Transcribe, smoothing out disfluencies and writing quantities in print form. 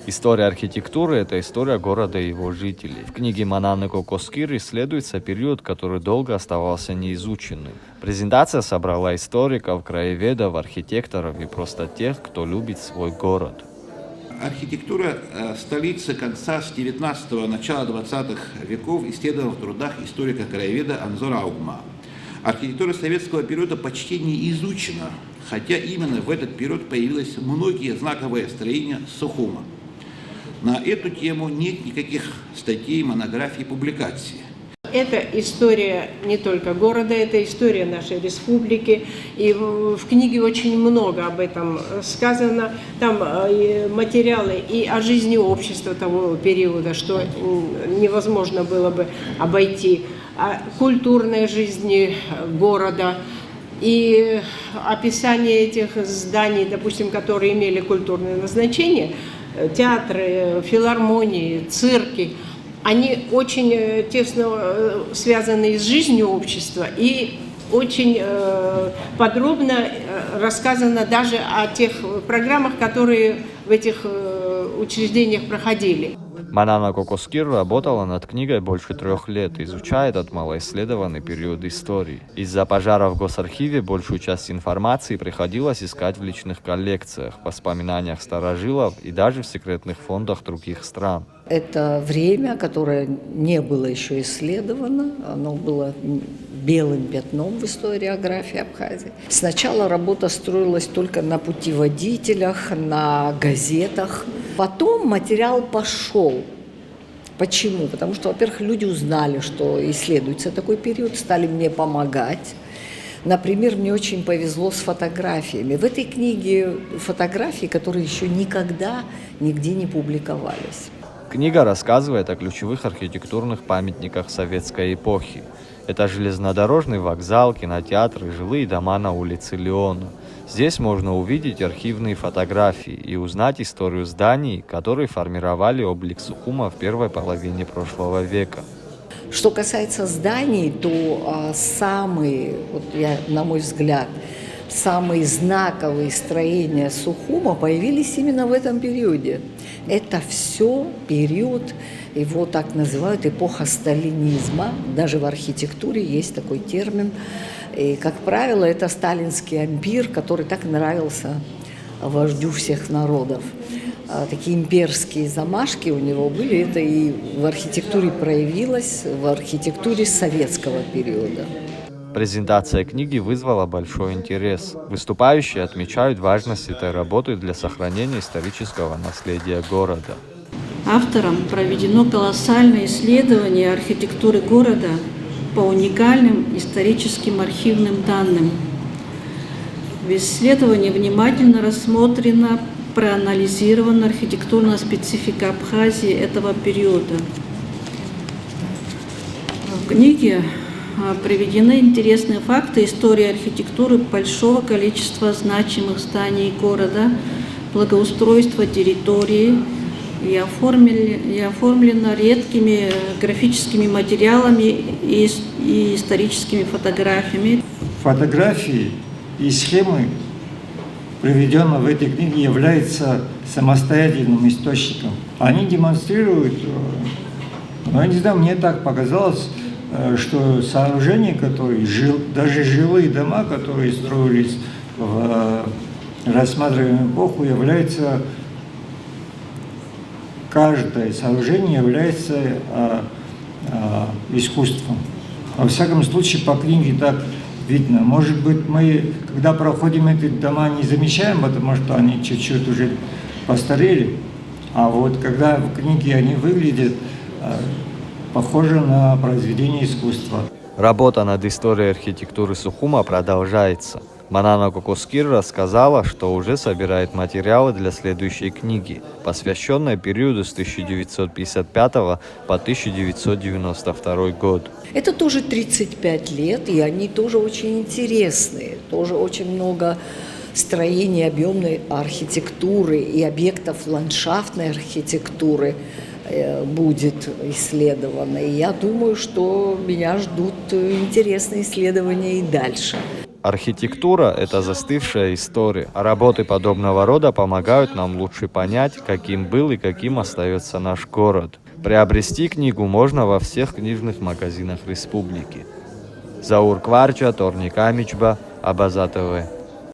История архитектуры – это история города и его жителей. В книге Мананы Кокоскир исследуется период, который долго оставался неизученным. Презентация собрала историков, краеведов, архитекторов и просто тех, кто любит свой город. Архитектура столицы конца с 19-го, начала 20-х веков исследована в трудах историка-краеведа Анзора Аугма. Архитектура советского периода почти не изучена, хотя именно в этот период появились многие знаковые строения Сухума. На эту тему нет никаких статей, монографий, публикаций. Это история не только города, это история нашей республики. И в книге очень много об этом сказано. Там материалы и о жизни общества того периода, что невозможно было бы обойти, о культурной жизни города. И описание этих зданий, допустим, которые имели культурное назначение, театры, филармонии, цирки, они очень тесно связаны с жизнью общества и очень подробно рассказано даже о тех программах, которые в этих учреждениях проходили. Манана Кокоскир работала над книгой больше 3 лет, изучая этот малоисследованный период истории. Из-за пожара в Госархиве большую часть информации приходилось искать в личных коллекциях, воспоминаниях старожилов и даже в секретных фондах других стран. Это время, которое не было еще исследовано, оно было белым пятном в историографии Абхазии. Сначала работа строилась только на путеводителях, на газетах. Потом материал пошел. Почему? Потому что, во-первых, люди узнали, что исследуется такой период, стали мне помогать. Например, мне очень повезло с фотографиями. В этой книге фотографии, которые еще никогда нигде не публиковались. Книга рассказывает о ключевых архитектурных памятниках советской эпохи. Это железнодорожный вокзал, кинотеатры, жилые дома на улице Леона. Здесь можно увидеть архивные фотографии и узнать историю зданий, которые формировали облик Сухума в первой половине прошлого века. Что касается зданий, то самые, на мой взгляд, самые знаковые строения Сухума появились именно в этом периоде. Это все период, его так называют эпоха сталинизма. Даже в архитектуре есть такой термин. И, как правило, это сталинский ампир, который так нравился вождю всех народов. Такие имперские замашки у него были. Это и в архитектуре проявилось, в архитектуре советского периода. Презентация книги вызвала большой интерес. Выступающие отмечают важность этой работы для сохранения исторического наследия города. Автором проведено колоссальное исследование архитектуры города по уникальным историческим архивным данным. В исследовании внимательно рассмотрена, проанализирована архитектурная специфика Абхазии этого периода. В книге приведены интересные факты истории архитектуры большого количества значимых зданий города, благоустройства территории и оформлено редкими графическими материалами и историческими фотографиями. Фотографии и схемы, приведенные в этой книге, являются самостоятельным источником. Они демонстрируют, я не знаю, мне так показалось, что сооружения, которые даже жилые дома, которые строились в рассматриваемую эпоху, являются, каждое сооружение является искусством. Во всяком случае, по книге так видно. Может быть, мы, когда проходим эти дома, не замечаем, потому что они чуть-чуть уже постарели, а вот когда в книге они выглядят похоже на произведение искусства. Работа над историей архитектуры Сухума продолжается. Манана Кокоскир рассказала, что уже собирает материалы для следующей книги, посвященной периоду с 1955 по 1992 год. Это тоже 35 лет, и они тоже очень интересные. Тоже очень много строений объемной архитектуры и объектов ландшафтной архитектуры будет исследовано. И я думаю, что меня ждут интересные исследования и дальше. Архитектура – это застывшая история, а работы подобного рода помогают нам лучше понять, каким был и каким остается наш город. Приобрести книгу можно во всех книжных магазинах республики. Заур Кварча, Торник Амичба, Абаза ТВ.